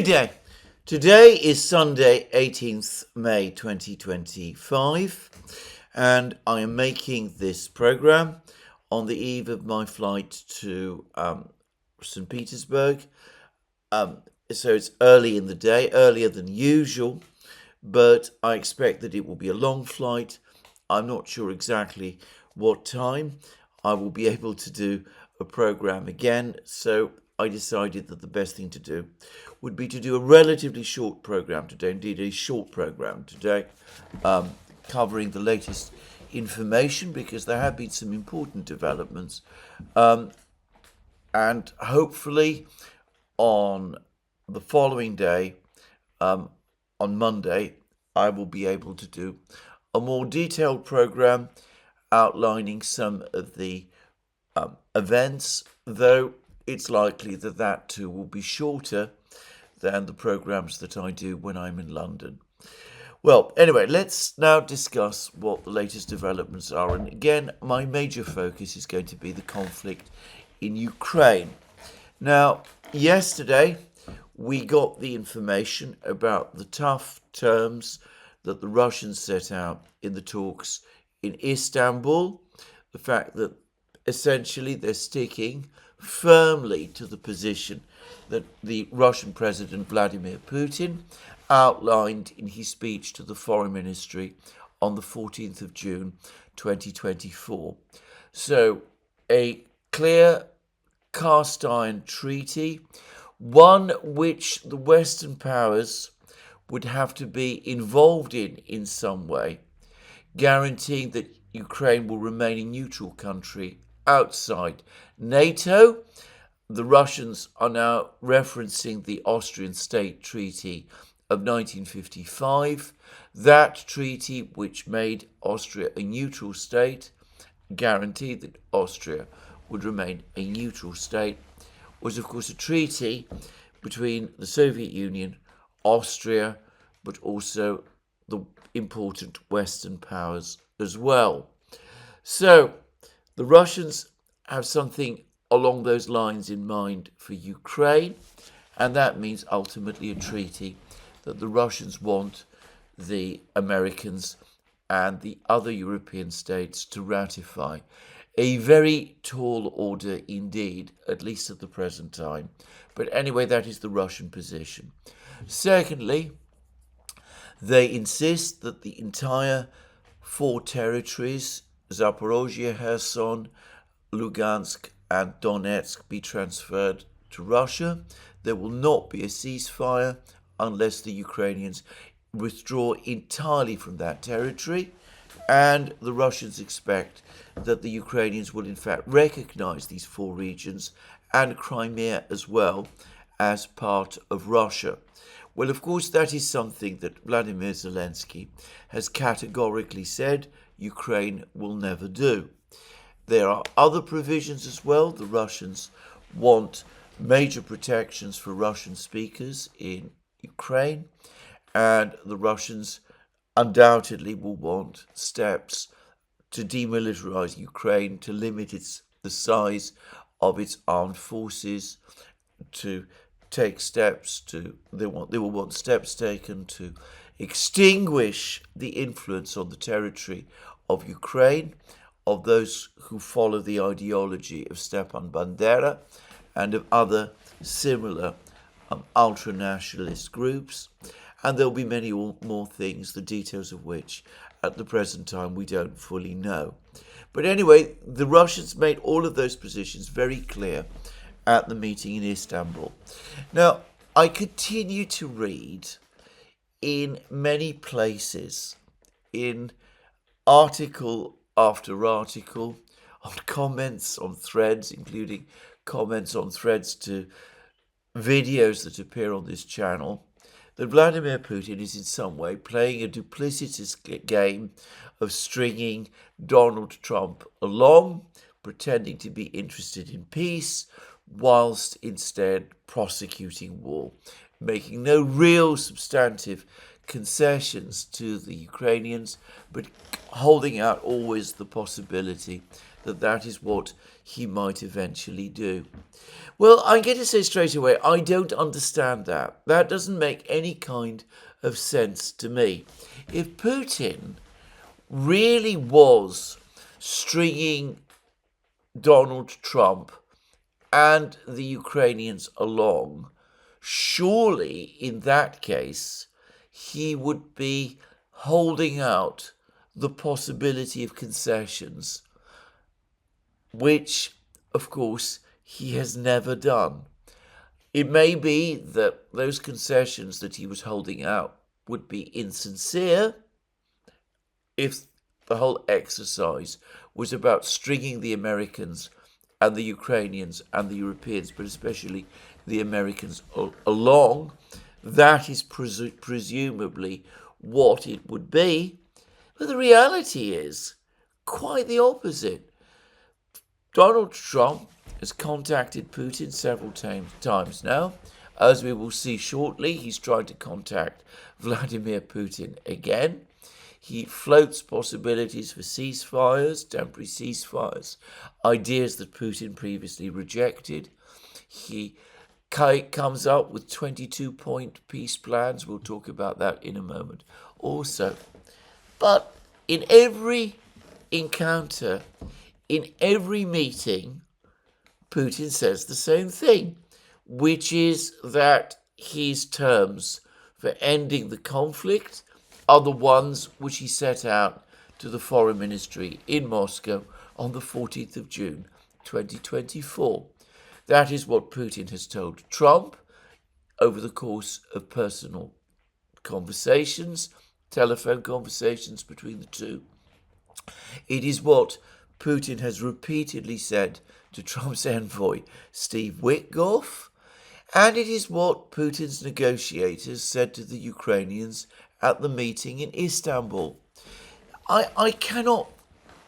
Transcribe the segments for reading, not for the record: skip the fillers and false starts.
Good day. Today is Sunday, 18th May 2025, and I am making this program on the eve of my flight to St. Petersburg. So it's early in the day, earlier than usual, but I expect that it will be a long flight. I'm not sure exactly what time I will be able to do a program again, so I decided that the best thing to do would be to do a relatively short program today, indeed a short program today, covering the latest information because there have been some important developments. And hopefully on the following day, on Monday, I will be able to do a more detailed program outlining some of the events, though it's likely that that too will be shorter than the programs that I do when I'm in London. Well, anyway, let's now discuss what the latest developments are. And again, my major focus is going to be the conflict in Ukraine. Now, yesterday, we got the information about the tough terms that the Russians set out in the talks in Istanbul, the fact that essentially they're sticking firmly to the position that the Russian President Vladimir Putin outlined in his speech to the Foreign Ministry on the 14th of June 2024. So a clear cast iron treaty, one which the Western powers would have to be involved in some way, guaranteeing that Ukraine will remain a neutral country outside NATO. The Russians are now referencing the Austrian State Treaty of 1955. That treaty, which made Austria a neutral state, guaranteed that Austria would remain a neutral state, was of course a treaty between the Soviet Union, Austria, but also the important Western powers as well. So the Russians have something along those lines in mind for Ukraine, and that means ultimately a treaty that the Russians want the Americans and the other European states to ratify. A very tall order indeed, at least at the present time. But anyway, that is the Russian position. Secondly, they insist that the entire four territories, Zaporozhye, Kherson, Lugansk and Donetsk, be transferred to Russia. There will not be a ceasefire unless the Ukrainians withdraw entirely from that territory, and the Russians expect that the Ukrainians will in fact recognize these four regions and Crimea as well as part of Russia. Well, of course, that is something that Vladimir Zelensky has categorically said Ukraine will never do. There are other provisions as well. The Russians want major protections for Russian speakers in Ukraine, and the Russians undoubtedly will want steps to demilitarize Ukraine, to limit the size of its armed forces, to take steps they will want steps taken to extinguish the influence on the territory of Ukraine of those who follow the ideology of Stepan Bandera and of other similar ultra-nationalist groups. And there'll be many more things, the details of which at the present time we don't fully know. But anyway, the Russians made all of those positions very clear at the meeting in Istanbul. Now, I continue to read in many places, in article after article, on comments on threads, including comments on threads to videos that appear on this channel, that Vladimir Putin is in some way playing a duplicitous game of stringing Donald Trump along, pretending to be interested in peace, whilst instead prosecuting war, making no real substantive concessions to the Ukrainians, but holding out always the possibility that is what he might eventually do. Well, I'm going to say straight away, I don't understand that. That doesn't make any kind of sense to me. If Putin really was stringing Donald Trump and the Ukrainians along, surely in that case he would be holding out the possibility of concessions, which, of course, he has never done. It may be that those concessions that he was holding out would be insincere if the whole exercise was about stringing the Americans and the Ukrainians and the Europeans, but especially the Americans, along. That is presumably what it would be. But the reality is quite the opposite. Donald Trump has contacted Putin several times now. As we will see shortly, he's trying to contact Vladimir Putin again. He floats possibilities for ceasefires, temporary ceasefires, ideas that Putin previously rejected. He comes up with 22-point peace plans. We'll talk about that in a moment also. But in every encounter, in every meeting, Putin says the same thing, which is that his terms for ending the conflict are the ones which he set out to the Foreign Ministry in Moscow on the 14th of June 2024. That is what Putin has told Trump over the course of personal conversations, telephone conversations between the two. It is what Putin has repeatedly said to Trump's envoy, Steve Witkoff, and it is what Putin's negotiators said to the Ukrainians at the meeting in Istanbul. I cannot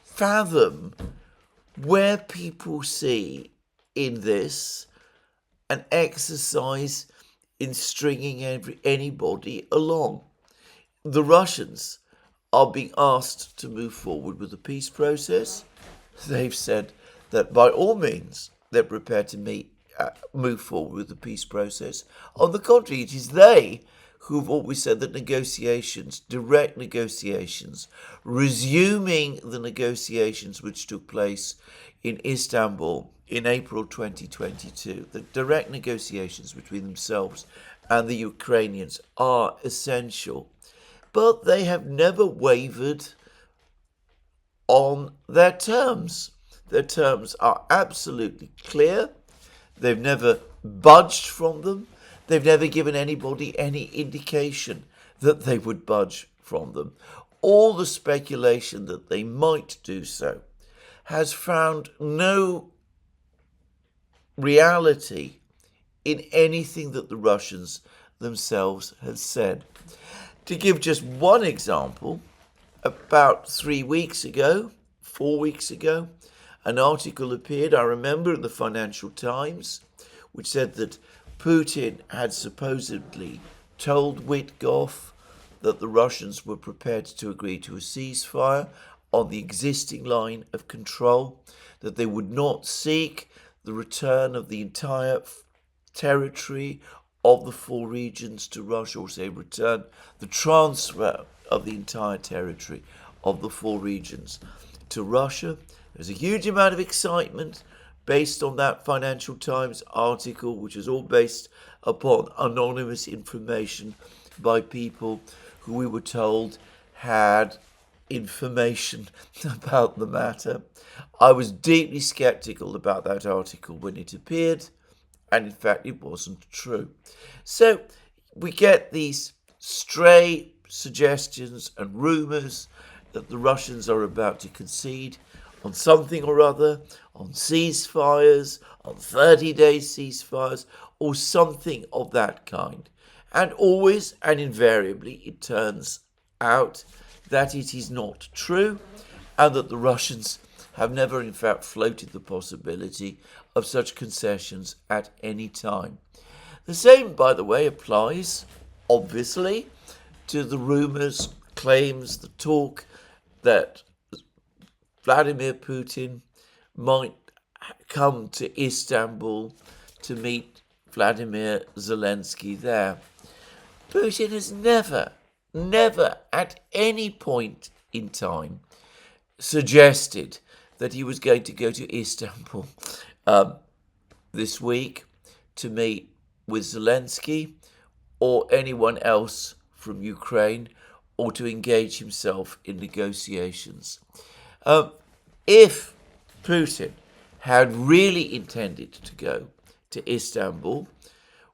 fathom where people see in this an exercise in stringing anybody along. The Russians are being asked to move forward with the peace process. They've said that by all means they're prepared to move forward with the peace process. On the contrary, it is they who've always said that negotiations, direct negotiations, resuming the negotiations which took place in Istanbul in April 2022, the direct negotiations between themselves and the Ukrainians are essential. But they have never wavered on their terms. Their terms are absolutely clear. They've never budged from them. They've never given anybody any indication that they would budge from them. All the speculation that they might do so has found no reality in anything that the Russians themselves have said. To give just one example, about 4 weeks ago, an article appeared, I remember, in the Financial Times, which said that Putin had supposedly told Witkoff that the Russians were prepared to agree to a ceasefire on the existing line of control, that they would not seek the return of the entire territory of the 4 regions to Russia, or say return the transfer of the entire territory of the 4 regions to Russia. There's a huge amount of excitement based on that Financial Times article, which is all based upon anonymous information by people who we were told had information about the matter. I was deeply skeptical about that article when it appeared, and in fact it wasn't true. So we get these stray suggestions and rumours that the Russians are about to concede on something or other, on ceasefires, on 30-day ceasefires, or something of that kind. And always and invariably it turns out that it is not true, and that the Russians have never in fact floated the possibility of such concessions at any time. The same, by the way, applies, obviously, to the rumours, claims, the talk that Vladimir Putin might come to Istanbul to meet Vladimir Zelensky there. Putin has never at any point in time suggested that he was going to go to Istanbul this week to meet with Zelensky or anyone else from Ukraine, or to engage himself in negotiations. If Putin had really intended to go to Istanbul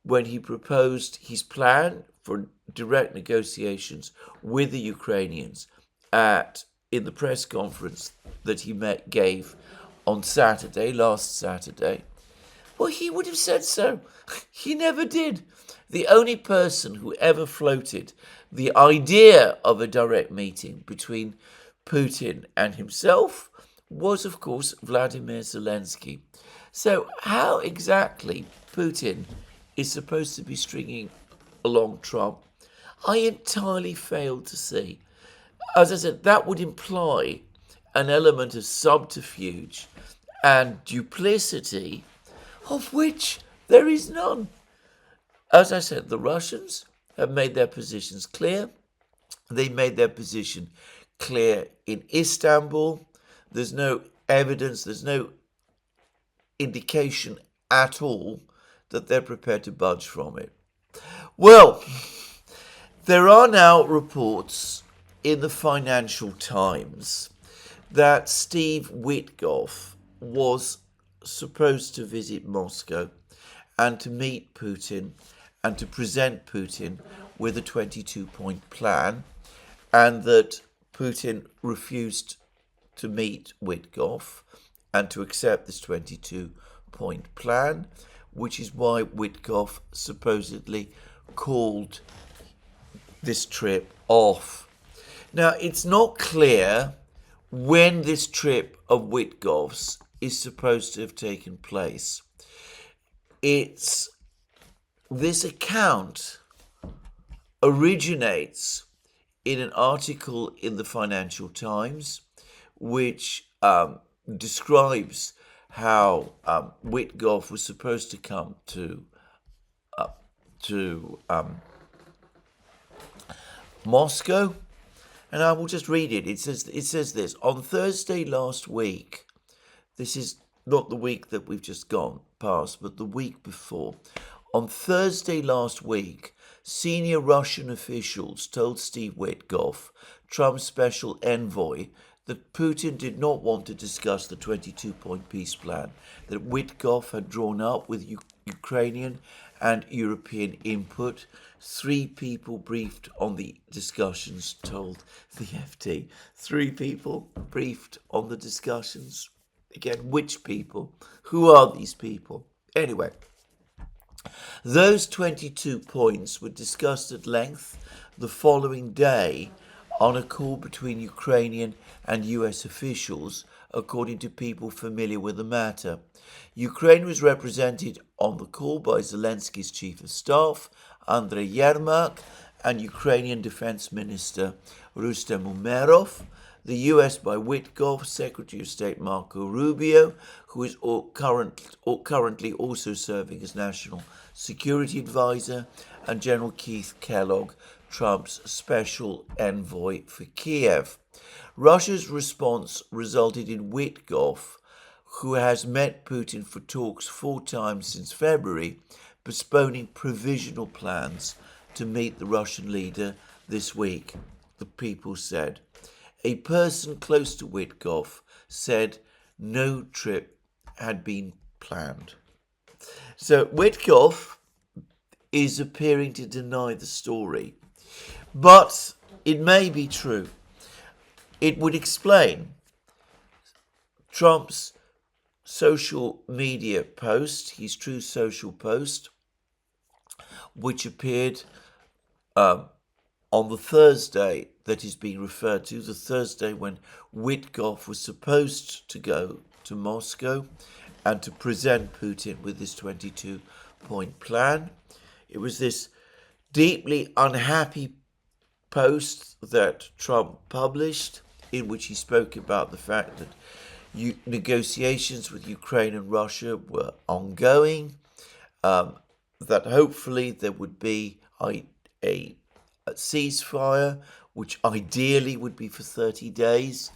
when he proposed his plan for direct negotiations with the Ukrainians in the press conference that he gave on last Saturday, well, he would have said so. He never did. The only person who ever floated the idea of a direct meeting between Putin and himself was, of course, Vladimir Zelensky. So how exactly Putin is supposed to be stringing along Trump, I entirely fail to see. As I said, that would imply an element of subterfuge and duplicity, of which there is none. As I said, the Russians have made their positions clear. They made their position clear in Istanbul. There's no evidence, there's no indication at all that they're prepared to budge from it. Well, there are now reports in the Financial Times that Steve Witkoff was supposed to visit Moscow and to meet Putin and to present Putin with a 22-point plan, and that Putin refused to meet Witkoff and to accept this 22-point plan, which is why Witkoff supposedly called this trip off. Now, it's not clear when this trip of Witkoff's is supposed to have taken place. This account originates in an article in the Financial Times, which describes how Witkoff was supposed to come to Moscow, and I will just read it. It says this: on Thursday last week. This is not the week that we've just gone past, but the week before. On Thursday last week, senior Russian officials told Steve Witkoff, Trump's special envoy, that Putin did not want to discuss the 22-point peace plan that Witkoff had drawn up with Ukrainian and European input. 3 people briefed on the discussions, told the FT. 3 people briefed on the discussions. Again, which people? Who are these people? Anyway, those 22 points were discussed at length the following day on a call between Ukrainian and US officials, according to people familiar with the matter. Ukraine was represented on the call by Zelensky's chief of staff, Andrei Yermak, and Ukrainian Defense Minister Rustem Umerov, the US by Witkoff, Secretary of State Marco Rubio, who is currently also serving as National Security Advisor, and General Keith Kellogg, Trump's special envoy for Kiev. Russia's response resulted in Witkoff, who has met Putin for talks 4 times since February, postponing provisional plans to meet the Russian leader this week, the People said. A person close to Witkoff said no trip had been planned. So Witkoff is appearing to deny the story, but it may be true. It would explain Trump's social media post, his True Social post, which appeared on the Thursday that is being referred to, the Thursday when Witkoff was supposed to go to Moscow and to present Putin with this 22-point plan. It was this deeply unhappy post that Trump published, in which he spoke about the fact that negotiations with Ukraine and Russia were ongoing, that hopefully there would be a ceasefire, which ideally would be for 30 days.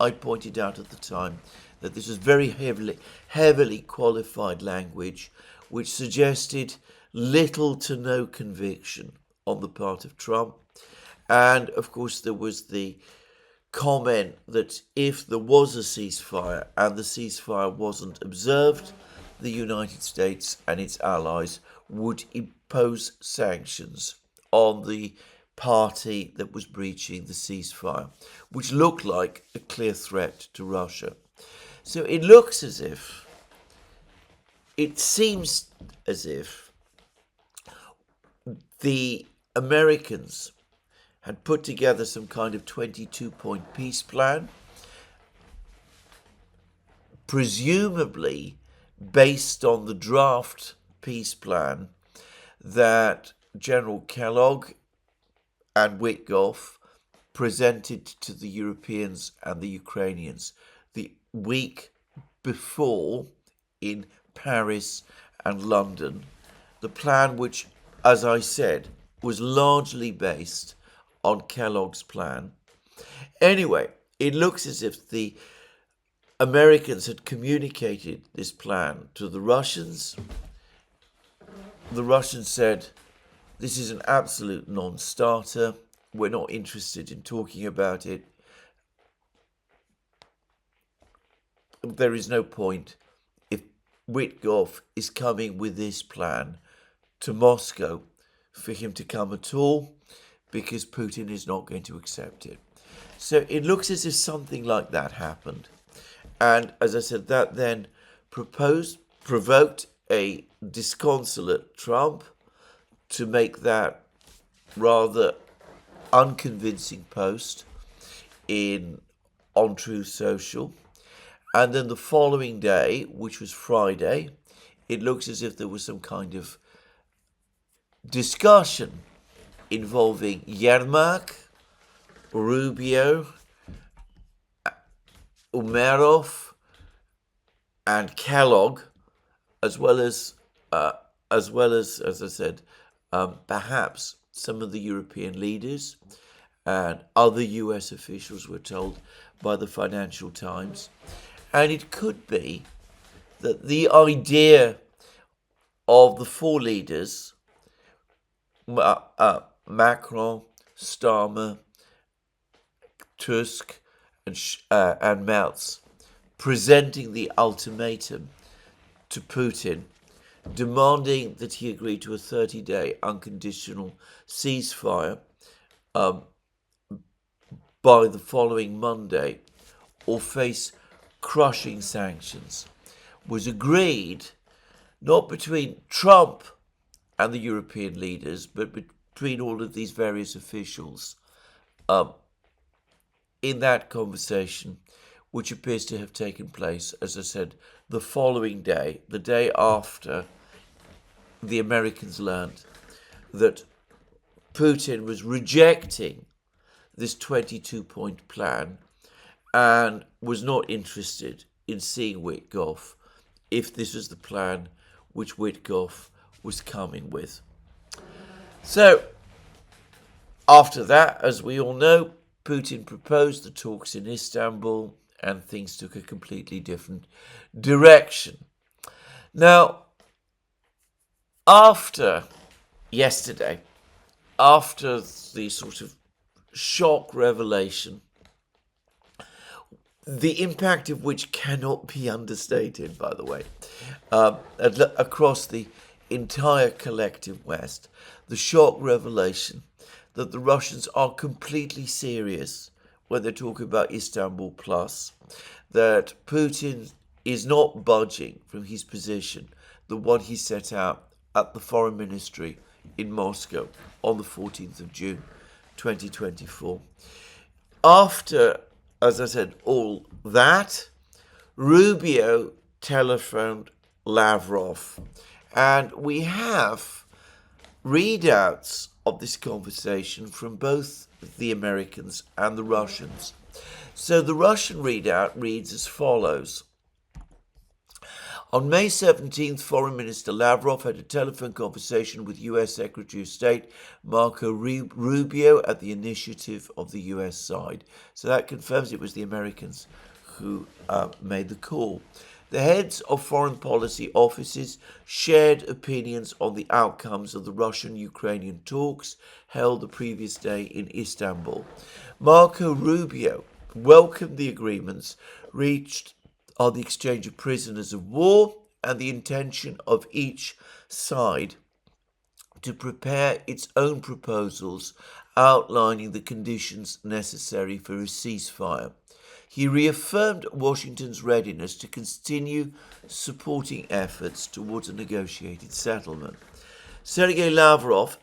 I pointed out at the time that this was very heavily qualified language, which suggested little to no conviction on the part of Trump. And of course, there was the comment that if there was a ceasefire and the ceasefire wasn't observed, the United States and its allies would impose sanctions on the party that was breaching the ceasefire, which looked like a clear threat to Russia. So it looks as if, it seems as if the Americans had put together some kind of 22-point peace plan, presumably based on the draft peace plan that General Kellogg and Witkoff presented to the Europeans and the Ukrainians the week before in Paris and London. The plan, which, as I said, was largely based on Kellogg's plan. Anyway, it looks as if the Americans had communicated this plan to the Russians. The Russians said, this is an absolute non-starter. We're not interested in talking about it. There is no point if Witkoff is coming with this plan to Moscow for him to come at all, because Putin is not going to accept it. So it looks as if something like that happened. And as I said, that then provoked a disconsolate Trump to make that rather unconvincing post on Truth Social. And then the following day, which was Friday, it looks as if there was some kind of discussion involving Yermak, Rubio, Umerov, and Kellogg, as well as I said, perhaps some of the European leaders and other US officials, were told by the Financial Times. And it could be that the idea of the four leaders, Macron, Starmer, Tusk, and Merz, presenting the ultimatum to Putin, demanding that he agree to a 30-day unconditional ceasefire by the following Monday, or face crushing sanctions, was agreed not between Trump and the European leaders, but between all of these various officials in that conversation, which appears to have taken place, as I said, the following day, the day after the Americans learned that Putin was rejecting this 22-point plan and was not interested in seeing Witkoff if this was the plan which Witkoff was coming with. So, after that, as we all know, Putin proposed the talks in Istanbul, and things took a completely different direction. Now, after yesterday, after the sort of shock revelation, the impact of which cannot be understated, by the way, across the entire collective West, the shock revelation that the Russians are completely serious when they talk about Istanbul Plus, that Putin is not budging from his position, the one he set out at the Foreign Ministry in Moscow on the 14th of June 2024. After, as I said, all that, Rubio telephoned Lavrov, and we have readouts of this conversation from both the Americans and the Russians. So the Russian readout reads as follows. On May 17th, Foreign Minister Lavrov had a telephone conversation with U.S. Secretary of State Marco Rubio at the initiative of the U.S. side. So that confirms it was the Americans who made the call. The heads of foreign policy offices shared opinions on the outcomes of the Russian-Ukrainian talks held the previous day in Istanbul. Marco Rubio welcomed the agreements reached on the exchange of prisoners of war and the intention of each side to prepare its own proposals outlining the conditions necessary for a ceasefire. He reaffirmed Washington's readiness to continue supporting efforts towards a negotiated settlement. Sergei Lavrov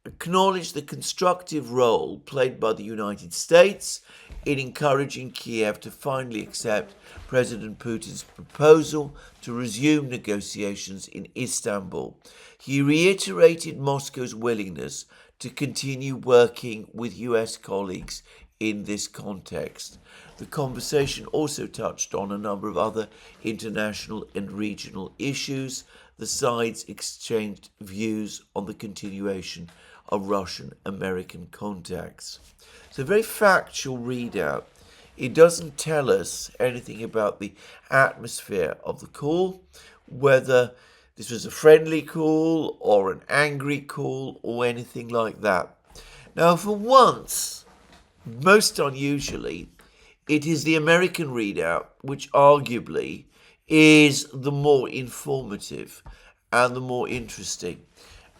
acknowledged the constructive role played by the United States in encouraging Kiev to finally accept President Putin's proposal to resume negotiations in Istanbul. He reiterated Moscow's willingness to continue working with US colleagues in this context. The conversation also touched on a number of other international and regional issues. The sides exchanged views on the continuation of Russian-American contacts. It's a very factual readout. It doesn't tell us anything about the atmosphere of the call, whether this was a friendly call or an angry call or anything like that. Now, for once, most unusually, it is the American readout which arguably is the more informative and the more interesting.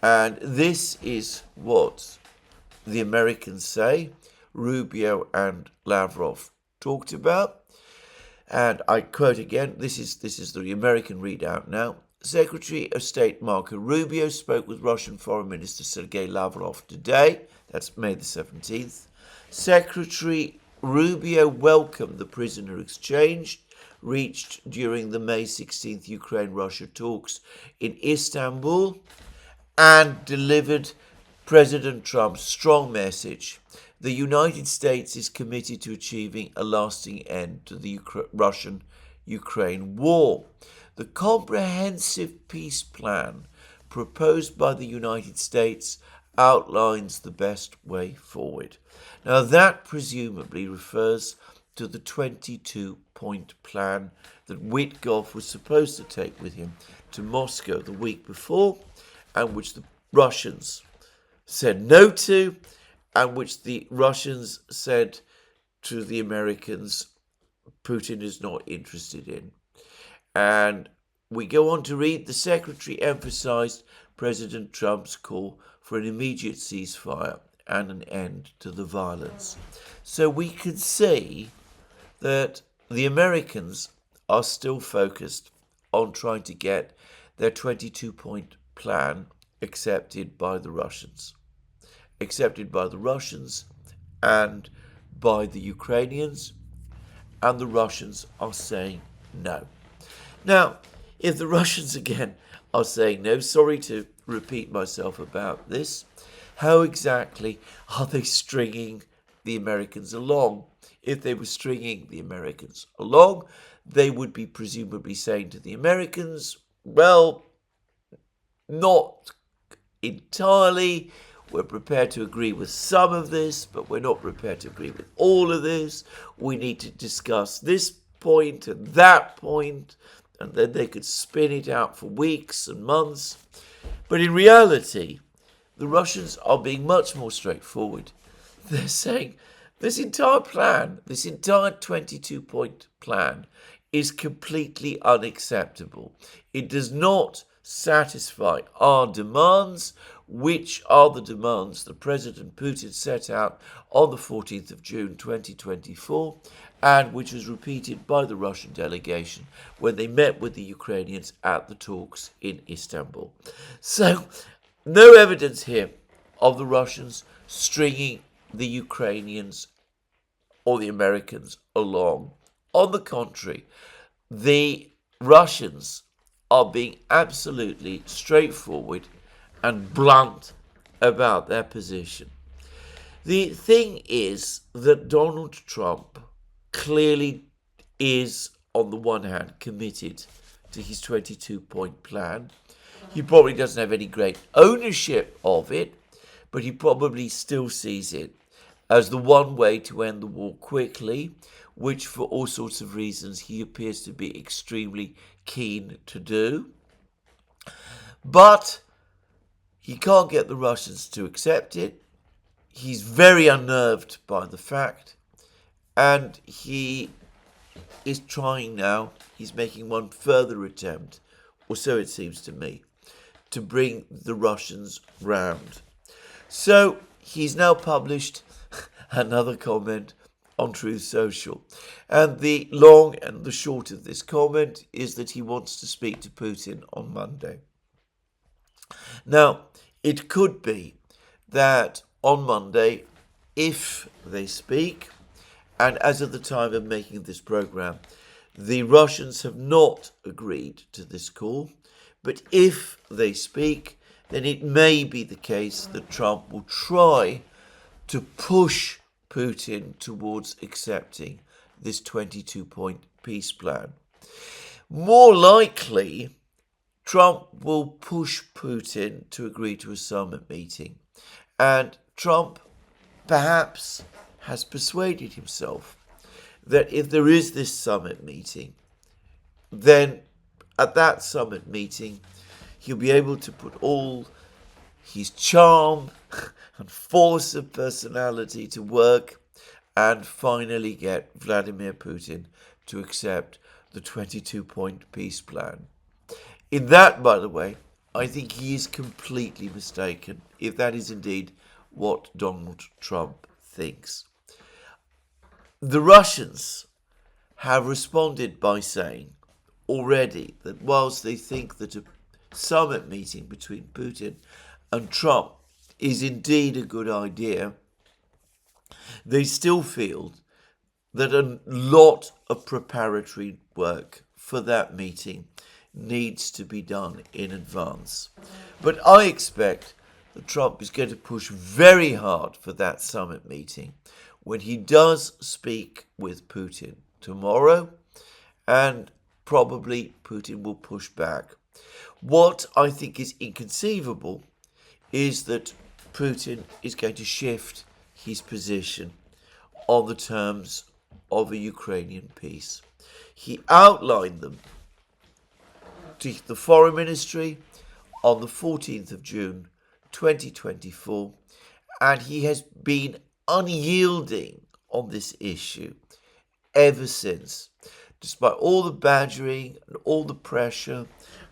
And this is what the Americans say Rubio and Lavrov talked about. And I quote again, this is the American readout now. Secretary of State Marco Rubio spoke with Russian Foreign Minister Sergei Lavrov today. That's May the 17th. Secretary Rubio welcomed the prisoner exchange reached during the May 16th Ukraine-Russia talks in Istanbul and delivered President Trump's strong message. The United States is committed to achieving a lasting end to the Russian-Ukraine war. The comprehensive peace plan proposed by the United States outlines the best way forward. Now that presumably refers to the 22-point plan that Witkoff was supposed to take with him to Moscow the week before, and which the Russians said no to, and which the Russians said to the Americans, Putin is not interested in. And we go on to read, the secretary emphasized President Trump's call for an immediate ceasefire and an end to the violence. So we can see that the Americans are still focused on trying to get their 22-point plan accepted by the Russians. Accepted by the Russians and by the Ukrainians, and the Russians are saying no. Now, if the Russians again are saying no, sorry to repeat myself about this, how exactly are they stringing the Americans along? If they were stringing the Americans along, they would be presumably saying to the Americans, well, not entirely. We're prepared to agree with some of this, but we're not prepared to agree with all of this. We need to discuss this point and that point, and then they could spin it out for weeks and months. But in reality, the Russians are being much more straightforward. They're saying this entire plan, this entire 22-point plan, is completely unacceptable. It does not satisfy our demands, which are the demands that President Putin set out on the 14th of June 2024, and which was repeated by the Russian delegation when they met with the Ukrainians at the talks in Istanbul. So, no evidence here of the Russians stringing the Ukrainians or the Americans along. On the contrary, the Russians are being absolutely straightforward and blunt about their position. The thing is that Donald Trump clearly is, on the one hand, committed to his 22-point plan. He probably doesn't have any great ownership of it, but he probably still sees it as the one way to end the war quickly, which for all sorts of reasons he appears to be extremely keen to do. But he can't get the Russians to accept it. He's very unnerved by the fact, and he is trying now, he's making one further attempt, or so it seems to me, to bring the Russians round. So he's now published another comment on Truth Social. And the long and the short of this comment is that he wants to speak to Putin on Monday. Now, it could be that on Monday, if they speak, and as of the time of making this program, the Russians have not agreed to this call, but if they speak, then it may be the case that Trump will try to push Putin towards accepting this 22-point peace plan. More likely, Trump will push Putin to agree to a summit meeting. And Trump perhaps has persuaded himself that if there is this summit meeting, then at that summit meeting, he'll be able to put all his charm and force of personality to work and finally get Vladimir Putin to accept the 22-point peace plan. In that, by the way, I think he is completely mistaken, if that is indeed what Donald Trump thinks. The Russians have responded by saying already that whilst they think that a summit meeting between Putin and Trump is indeed a good idea, they still feel that a lot of preparatory work for that meeting needs to be done in advance. But I expect that Trump is going to push very hard for that summit meeting when he does speak with Putin tomorrow, and probably Putin will push back. What I think is inconceivable is that Putin is going to shift his position on the terms of a Ukrainian peace. He outlined them to the Foreign Ministry on the 14th of June 2024, and he has been unyielding on this issue ever since. Despite all the badgering and all the pressure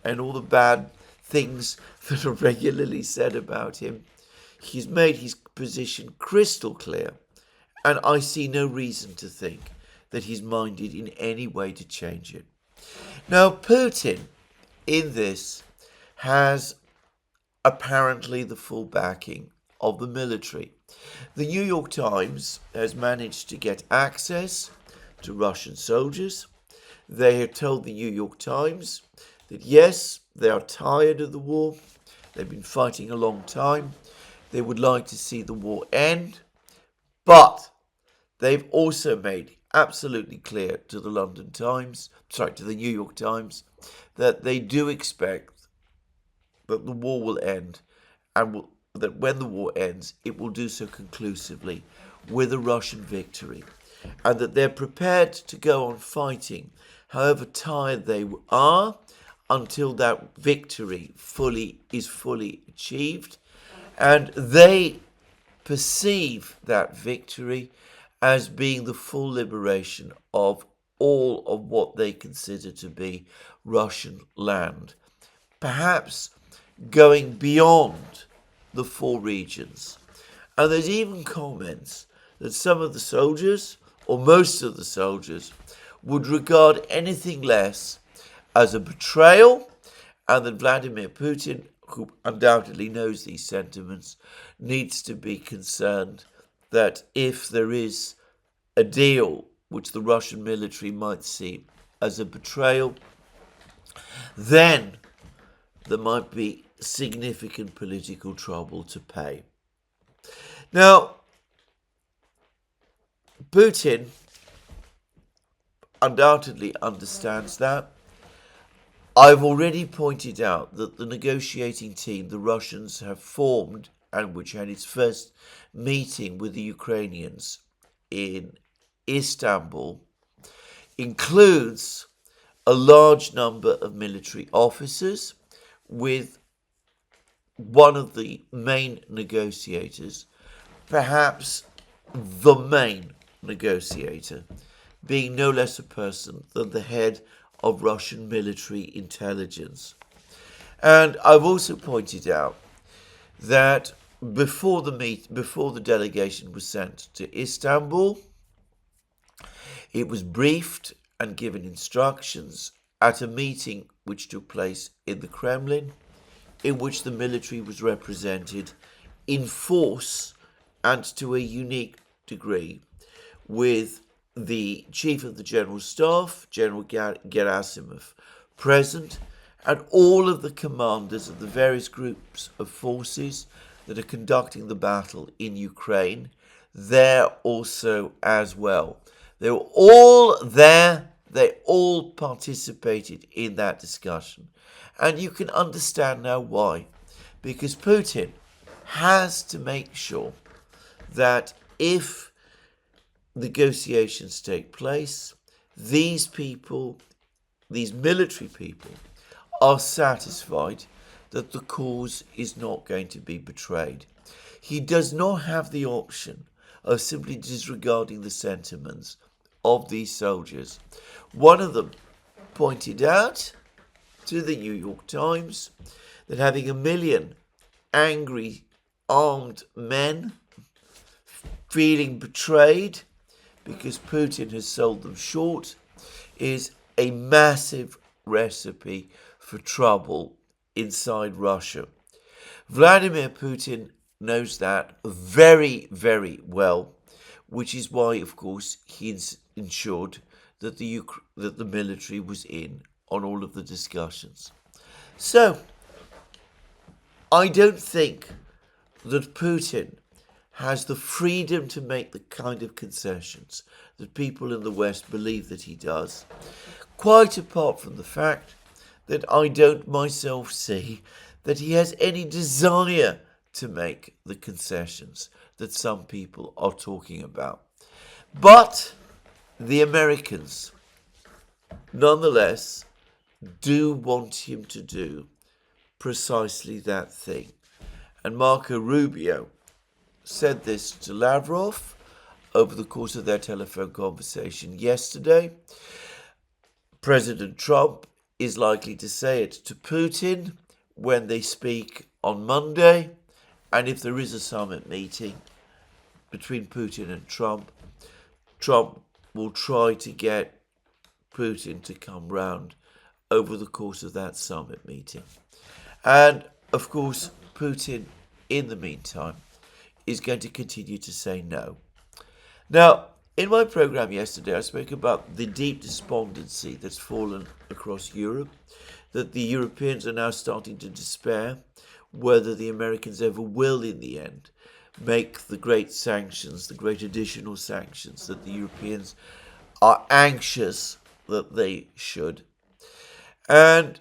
and all the bad things that are regularly said about him, he's made his position crystal clear, and I see no reason to think that he's minded in any way to change it. Now, Putin, in this, has apparently the full backing of the military. The New York Times has managed to get access to Russian soldiers. They have told the New York Times that yes, they are tired of the war. They've been fighting a long time. They would like to see the war end. But they've also made absolutely clear to the to the New York Times, that they do expect that the war will end, and that when the war ends, it will do so conclusively with a Russian victory, and that they're prepared to go on fighting, however tired they are, until that victory is fully achieved, and they perceive that victory as being the full liberation of all of what they consider to be Russian land, perhaps going beyond the 4 regions. And there's even comments that some of the soldiers, or most of the soldiers, would regard anything less as a betrayal, and that Vladimir Putin, who undoubtedly knows these sentiments, needs to be concerned that if there is a deal which the Russian military might see as a betrayal, then there might be significant political trouble to pay. Now, Putin undoubtedly understands that. I've already pointed out that the negotiating team the Russians have formed, and which had its first meeting with the Ukrainians in Istanbul, includes a large number of military officers, with one of the main negotiators, perhaps the main negotiator, being no less a person than the head of Russian military intelligence. And I've also pointed out that before the delegation was sent to Istanbul, it was briefed and given instructions at a meeting which took place in the Kremlin, in which the military was represented in force and to a unique degree, with the Chief of the General Staff, General Gerasimov, present, and all of the commanders of the various groups of forces that are conducting the battle in Ukraine there also as well. They were all there. They all participated in that discussion. And you can understand now why. Because Putin has to make sure that if negotiations take place, these people, these military people, are satisfied that the cause is not going to be betrayed. He does not have the option of simply disregarding the sentiments of these soldiers. One of them pointed out to the New York Times that having 1 million angry armed men feeling betrayed because Putin has sold them short is a massive recipe for trouble inside Russia. Vladimir Putin knows that very, very well, which is why, of course, he ensured that the military was in on all of the discussions. So, I don't think that Putin has the freedom to make the kind of concessions that people in the West believe that he does, quite apart from the fact that I don't myself see that he has any desire to make the concessions that some people are talking about. But the Americans, nonetheless, do want him to do precisely that thing. And Marco Rubio said this to Lavrov over the course of their telephone conversation yesterday. President Trump is likely to say it to Putin when they speak on Monday. And if there is a summit meeting between Putin and Trump, Trump will try to get Putin to come round over the course of that summit meeting. And, of course, Putin, in the meantime, is going to continue to say no. Now, in my program yesterday, I spoke about the deep despondency that's fallen across Europe, that the Europeans are now starting to despair whether the Americans ever will, in the end, make the great sanctions, the great additional sanctions that the Europeans are anxious that they should. And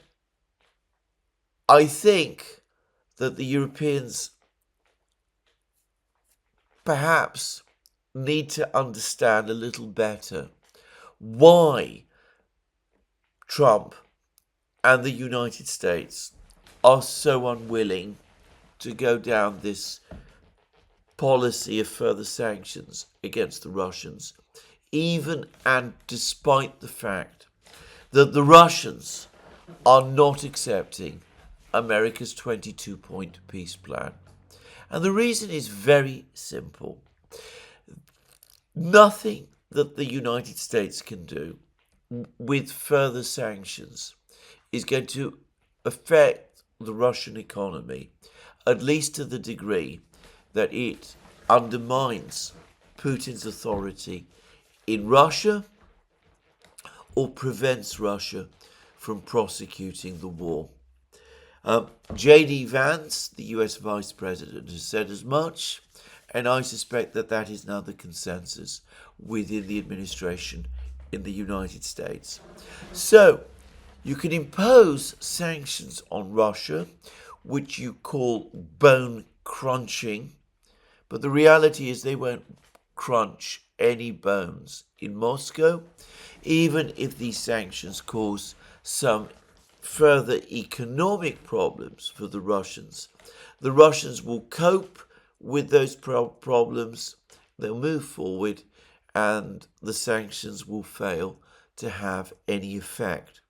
I think that the Europeans perhaps need to understand a little better why Trump and the United States are so unwilling to go down this policy of further sanctions against the Russians, even and despite the fact that the Russians are not accepting America's 22-point peace plan. And the reason is very simple. Nothing that the United States can do with further sanctions is going to affect the Russian economy, at least to the degree that it undermines Putin's authority in Russia or prevents Russia from prosecuting the war. J.D. Vance, the US Vice President, has said as much, and I suspect that that is now the consensus within the administration in the United States. So you can impose sanctions on Russia, which you call bone crunching, but the reality is they won't crunch any bones in Moscow, even if these sanctions cause some further economic problems for the Russians. The Russians will cope with those problems, they'll move forward, and the sanctions will fail to have any effect.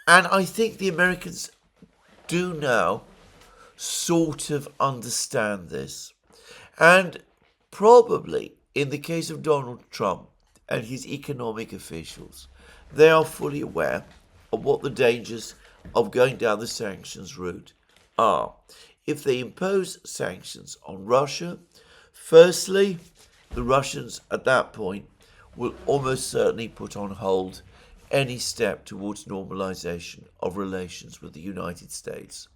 And I think the Americans do now sort of understand this. And probably in the case of Donald Trump and his economic officials, they are fully aware of what the dangers of going down the sanctions route are. If they impose sanctions on Russia, firstly, the Russians at that point will almost certainly put on hold any step towards normalization of relations with the United States.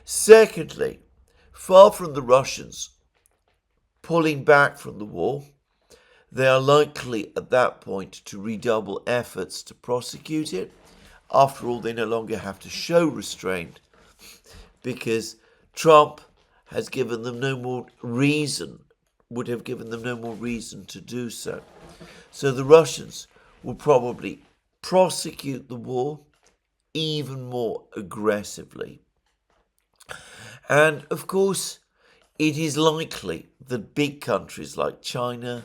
Secondly, far from the Russians pulling back from the war, they are likely at that point to redouble efforts to prosecute it. After all, they no longer have to show restraint because Trump has given them no more reason, would have given them no more reason to do so. So the Russians will probably prosecute the war even more aggressively. And of course, it is likely that big countries like China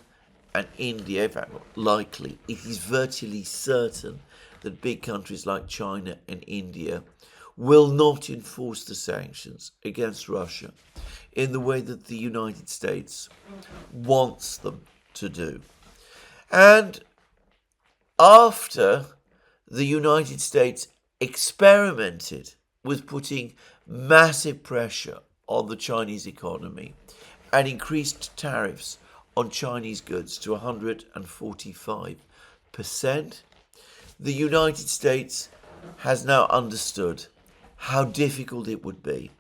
and India, in fact, not likely, it is virtually certain that big countries like China and India will not enforce the sanctions against Russia in the way that the United States wants them to do. And after the United States experimented with putting massive pressure on the Chinese economy and increased tariffs on Chinese goods to 145%, the United States has now understood how difficult it would be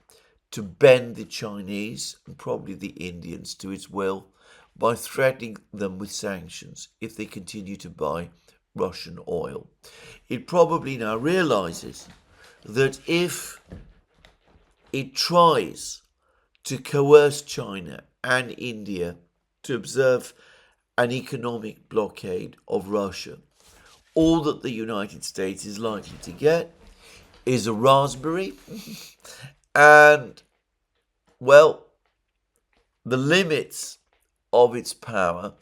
to bend the Chinese and probably the Indians to its will by threatening them with sanctions if they continue to buy Russian oil. It probably now realizes that if it tries to coerce China and India to observe an economic blockade of Russia, all that the United States is likely to get is a raspberry and, well, the limits of its power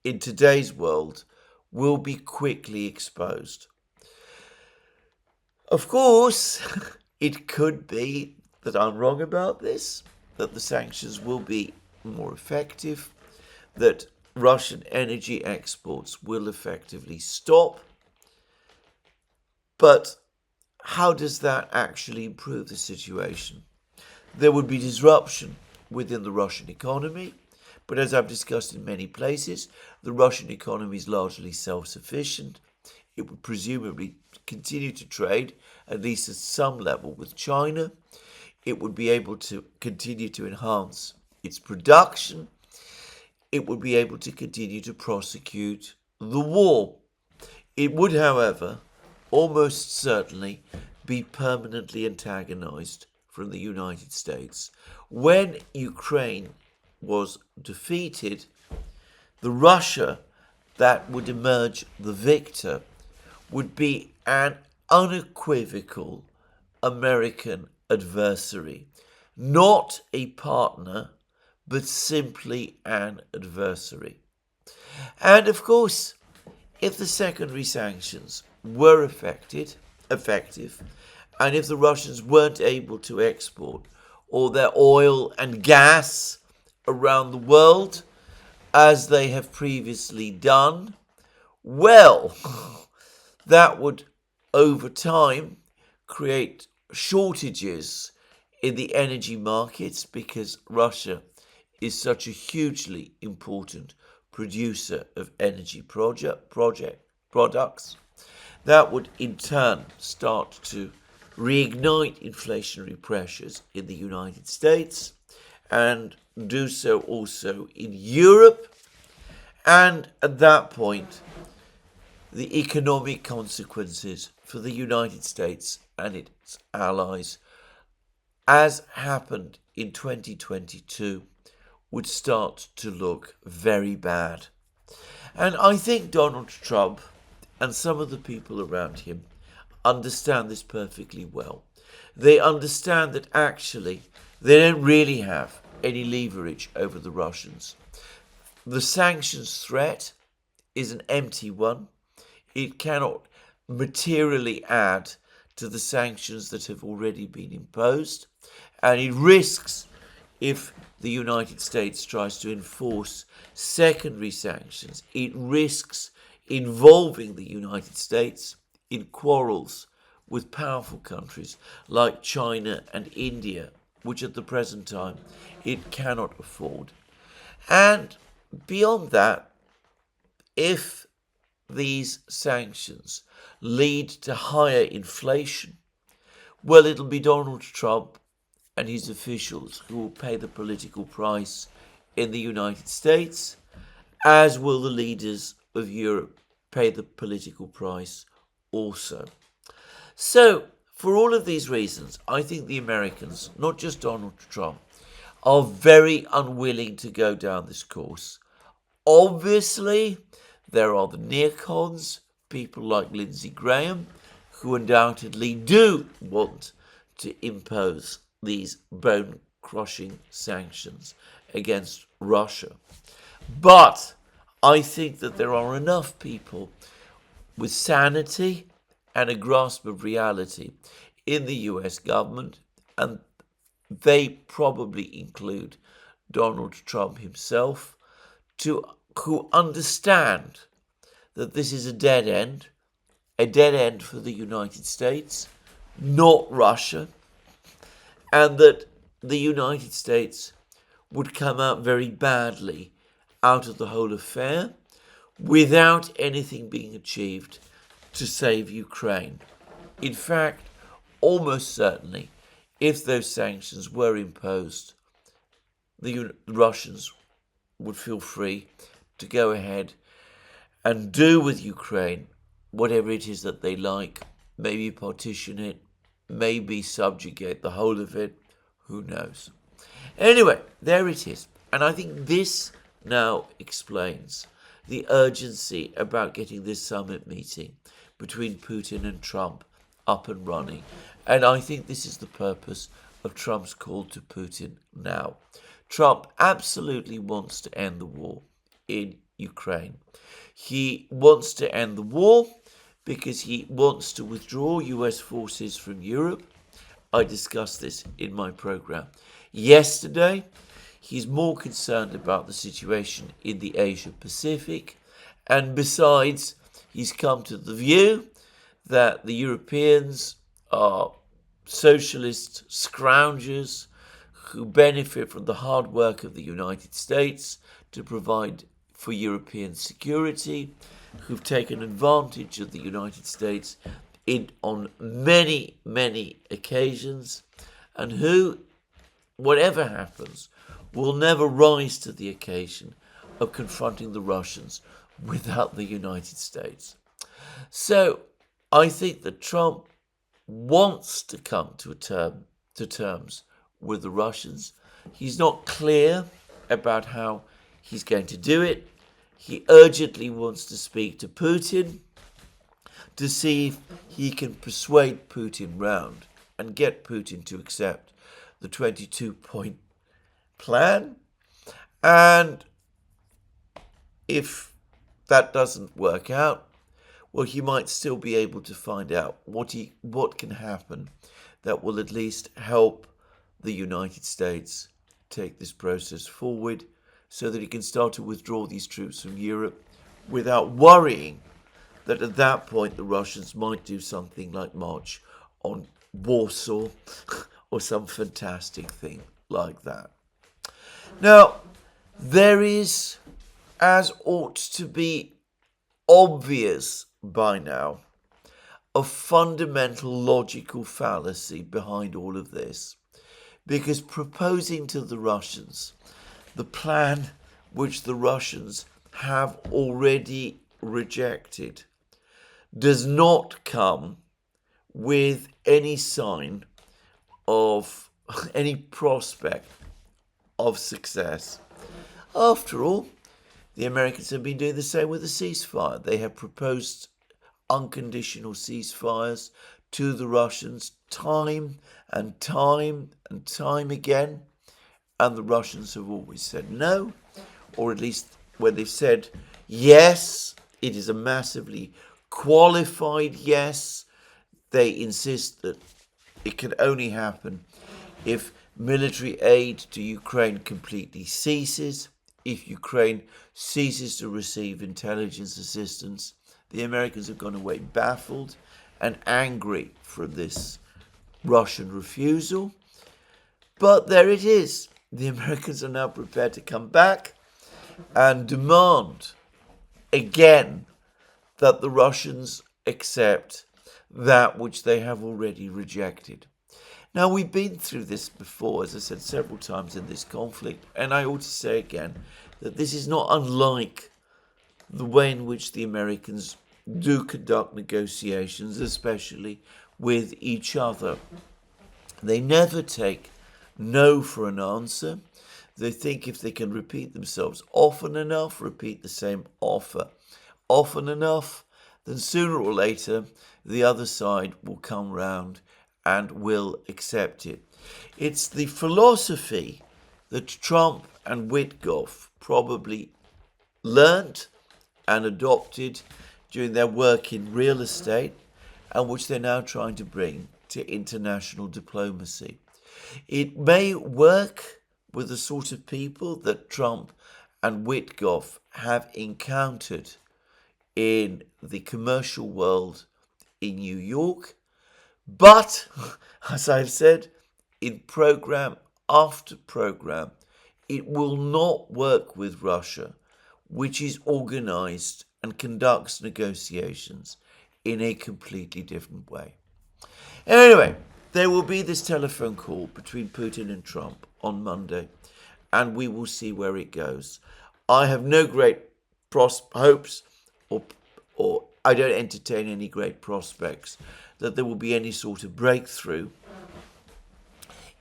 in today's world will be quickly exposed. Of course, it could be that I'm wrong about this, that the sanctions will be more effective, that Russian energy exports will effectively stop. But how does that actually improve the situation? There would be disruption within the Russian economy, but as I've discussed in many places, the Russian economy is largely self-sufficient. It would presumably continue to trade, at least at some level, with China. It would be able to continue to enhance its production. It would be able to continue to prosecute the war. It would, however, almost certainly be permanently antagonized from the United States. When Ukraine was defeated, the Russia that would emerge the victor would be an unequivocal American adversary, not a partner, but simply an adversary. And of course, if the secondary sanctions were effective, and if the Russians weren't able to export all their oil and gas around the world, as they have previously done, well, that would, over time, create shortages in the energy markets because Russia is such a hugely important producer of energy products. That would in turn start to reignite inflationary pressures in the United States and do so also in Europe. And at that point, the economic consequences for the United States and its allies, as happened in 2022, would start to look very bad. And I think Donald Trump and some of the people around him understand this perfectly well. They understand that actually they don't really have any leverage over the Russians. The sanctions threat is an empty one. It cannot materially add to the sanctions that have already been imposed, and it risks, if the United States tries to enforce secondary sanctions, it risks involving the United States in quarrels with powerful countries like China and India, which at the present time it cannot afford. And beyond that, if these sanctions lead to higher inflation, well, it'll be Donald Trump and his officials who will pay the political price in the United States, as will the leaders of Europe pay the political price also. So, for all of these reasons, I think the Americans, not just Donald Trump, are very unwilling to go down this course. Obviously, there are the neocons, people like Lindsey Graham, who undoubtedly do want to impose these bone-crushing sanctions against Russia. But I think that there are enough people with sanity and a grasp of reality in the US government, and they probably include Donald Trump himself, who understand that this is a dead end for the United States, not Russia, and that the United States would come out very badly out of the whole affair without anything being achieved to save Ukraine. In fact, almost certainly, if those sanctions were imposed, the Russians would feel free to go ahead and do with Ukraine whatever it is that they like, maybe partition it, maybe subjugate the whole of it, who knows. Anyway, there it is. And I think this now explains the urgency about getting this summit meeting between Putin and Trump up and running. And I think this is the purpose of Trump's call to Putin now. Trump absolutely wants to end the war in Ukraine. He wants to end the war because he wants to withdraw US forces from Europe. I discussed this in my program yesterday. He's more concerned about the situation in the Asia Pacific, and besides, he's come to the view that the Europeans are socialist scroungers who benefit from the hard work of the United States to provide for European security, who've taken advantage of the United States on many, many occasions, and who, whatever happens, will never rise to the occasion of confronting the Russians without the United States. So I think that Trump wants to come to terms with the Russians. He's not clear about how he's going to do it. He urgently wants to speak to Putin to see if he can persuade Putin round and get Putin to accept the 22-point plan. And if that doesn't work out, well, he might still be able to find out what can happen that will at least help the United States take this process forward so that he can start to withdraw these troops from Europe without worrying that at that point the Russians might do something like march on Warsaw or some fantastic thing like that. Now, there is, as ought to be obvious by now, a fundamental logical fallacy behind all of this, because proposing to the Russians the plan which the Russians have already rejected does not come with any sign of any prospect of success. After all, the Americans have been doing the same with the ceasefire. They have proposed unconditional ceasefires to the Russians time and time and time again, and the Russians have always said no, or at least when they've said yes, it is a massively qualified yes. They insist that it can only happen if military aid to Ukraine completely ceases, if Ukraine ceases to receive intelligence assistance. The Americans have gone away baffled and angry for this Russian refusal. But there it is. The Americans are now prepared to come back and demand again that the Russians accept that which they have already rejected. Now, we've been through this before, as I said several times in this conflict, and I ought to say again that this is not unlike the way in which the Americans do conduct negotiations, especially with each other. They never take no for an answer. They think if they can repeat themselves often enough, repeat the same offer often enough, then sooner or later the other side will come round and will accept it. It's the philosophy that Trump and Witkoff probably learnt and adopted during their work in real estate, and which they're now trying to bring to international diplomacy. It may work with the sort of people that Trump and Witkoff have encountered in the commercial world in New York, but, as I've said, in program after program, it will not work with Russia, which is organized and conducts negotiations in a completely different way. Anyway, there will be this telephone call between Putin and Trump on Monday, and we will see where it goes. I have no great hopes, or I don't entertain any great prospects that there will be any sort of breakthrough.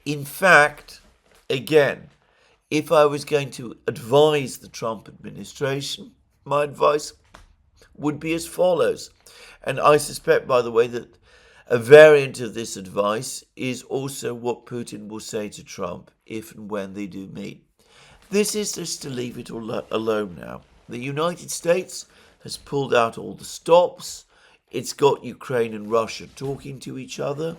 In fact, again, if I was going to advise the Trump administration, my advice would be as follows. And I suspect, by the way, that a variant of this advice is also what Putin will say to Trump if and when they do meet. This is just to leave it alone now. The United States has pulled out all the stops. It's got Ukraine and Russia talking to each other.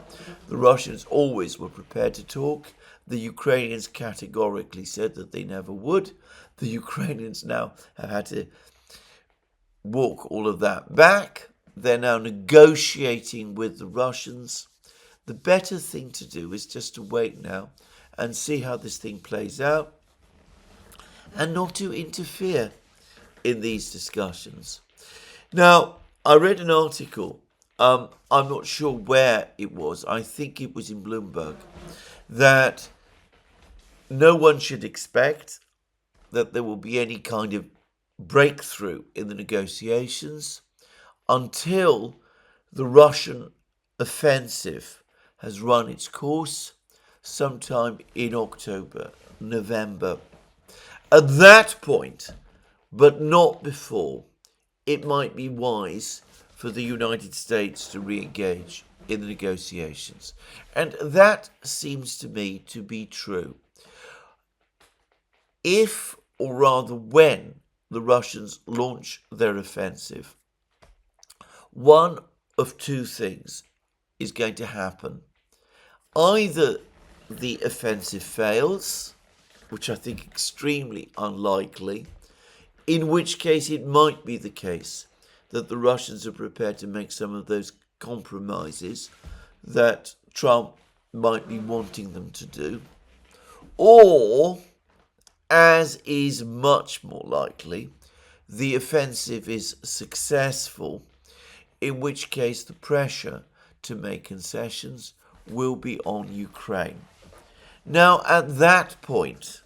The Russians always were prepared to talk. The Ukrainians categorically said that they never would. The Ukrainians now have had to walk all of that back. They're now negotiating with the Russians. The better thing to do is just to wait now and see how this thing plays out, and not to interfere in these discussions. Now, I read an article, I'm not sure where it was, I think it was in Bloomberg, that no one should expect that there will be any kind of breakthrough in the negotiations until the Russian offensive has run its course sometime in October, November. At that point, but not before, it might be wise for the United States to re-engage in the negotiations. And that seems to me to be true. If, or rather when, the Russians launch their offensive, one of two things is going to happen. Either the offensive fails, which I think extremely unlikely, in which case it might be the case that the Russians are prepared to make some of those compromises that Trump might be wanting them to do, or, as is much more likely, the offensive is successful, in which case the pressure to make concessions will be on Ukraine. Now, at that point,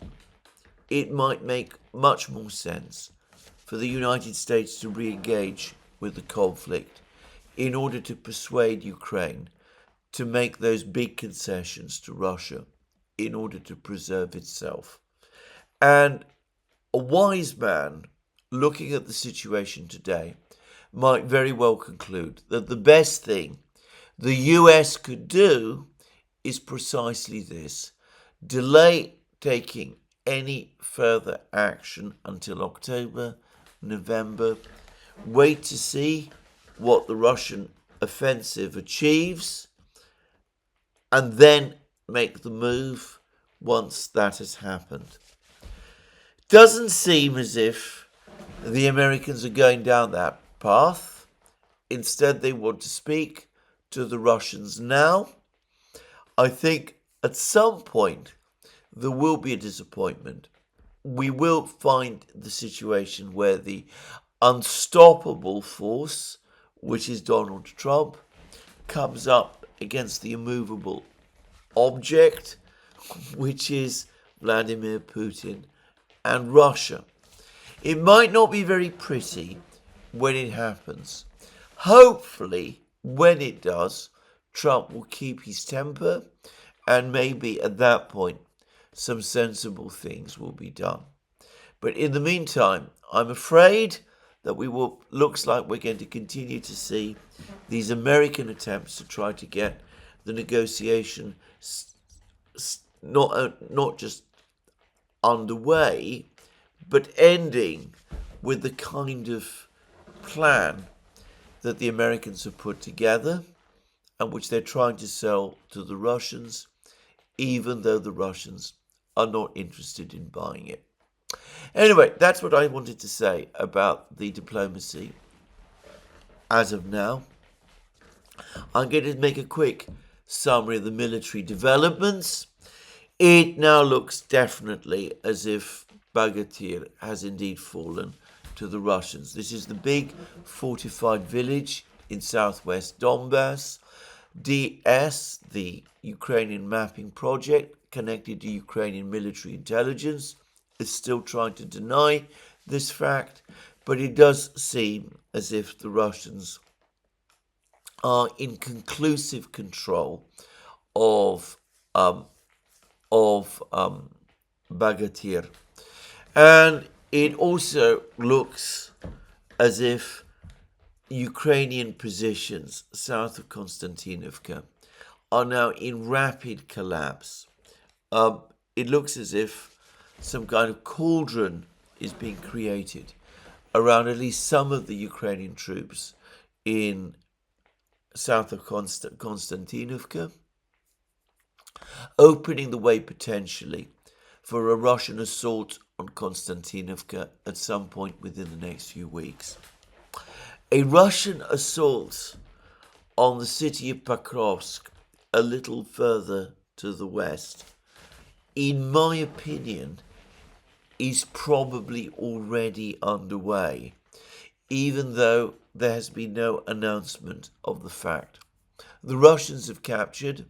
it might make much more sense for the United States to re-engage with the conflict in order to persuade Ukraine to make those big concessions to Russia in order to preserve itself. And a wise man looking at the situation today might very well conclude that the best thing the US could do is precisely this: delay taking any further action until October, November, wait to see what the Russian offensive achieves, and then make the move once that has happened. Doesn't seem as if the Americans are going down that path. Instead, they want to speak to the Russians now. I think at some point there will be a disappointment. We will find the situation where the unstoppable force, which is Donald Trump, comes up against the immovable object, which is Vladimir Putin and Russia. It might not be very pretty when it happens. Hopefully, when it does, Trump will keep his temper, and maybe at that point some sensible things will be done. But in the meantime, I'm afraid that looks like we're going to continue to see these American attempts to try to get the negotiation not just underway, but ending with the kind of plan that the Americans have put together and which they're trying to sell to the Russians, even though the Russians are not interested in buying it. Anyway, that's what I wanted to say about the diplomacy as of now. I'm going to make a quick summary of the military developments. It now looks definitely as if Bogatyr has indeed fallen to the Russians. This is the big fortified village in southwest Donbass. DS, the Ukrainian mapping project connected to Ukrainian military intelligence, is still trying to deny this fact, but it does seem as if the Russians are in conclusive control of Bogatyr. And it also looks as if Ukrainian positions south of Konstantinovka are now in rapid collapse. It looks as if some kind of cauldron is being created around at least some of the Ukrainian troops in south of Konstantinovka, opening the way potentially for a Russian assault on Konstantinovka at some point within the next few weeks. A Russian assault on the city of Pokrovsk, a little further to the west, in my opinion, is probably already underway, even though there has been no announcement of the fact. The Russians have captured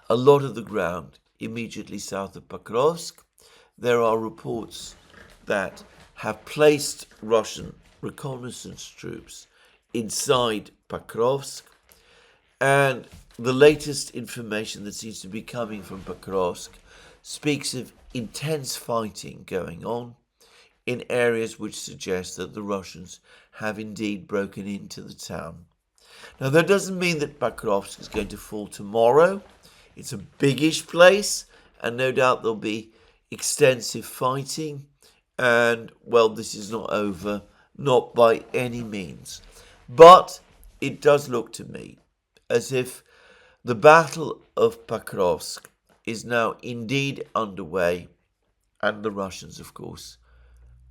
a lot of the ground immediately south of Pokrovsk. There are reports that have placed Russian reconnaissance troops inside Pokrovsk, and the latest information that seems to be coming from Mercouris speaks of intense fighting going on in areas which suggest that the Russians have indeed broken into the town. Now, that doesn't mean that Mercouris is going to fall tomorrow. It's a biggish place, and no doubt there'll be extensive fighting. And, well, this is not over, not by any means. But it does look to me as if the Battle of Pokrovsk is now indeed underway, and the Russians, of course,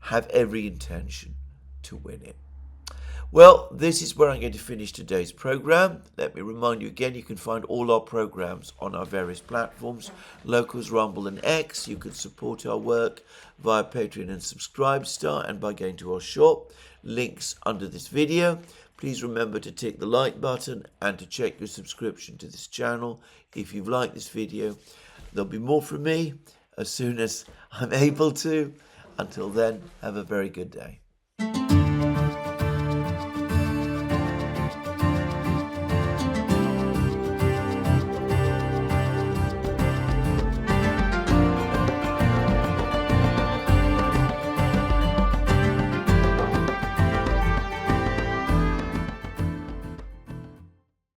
have every intention to win it. Well, this is where I'm going to finish today's program. Let me remind you again, you can find all our programs on our various platforms, Locals, Rumble and X. You can support our work via Patreon and Subscribestar and by going to our shop. Links under this video. Please remember to tick the like button and to check your subscription to this channel if you've liked this video. There'll be more from me as soon as I'm able to. Until then, have a very good day.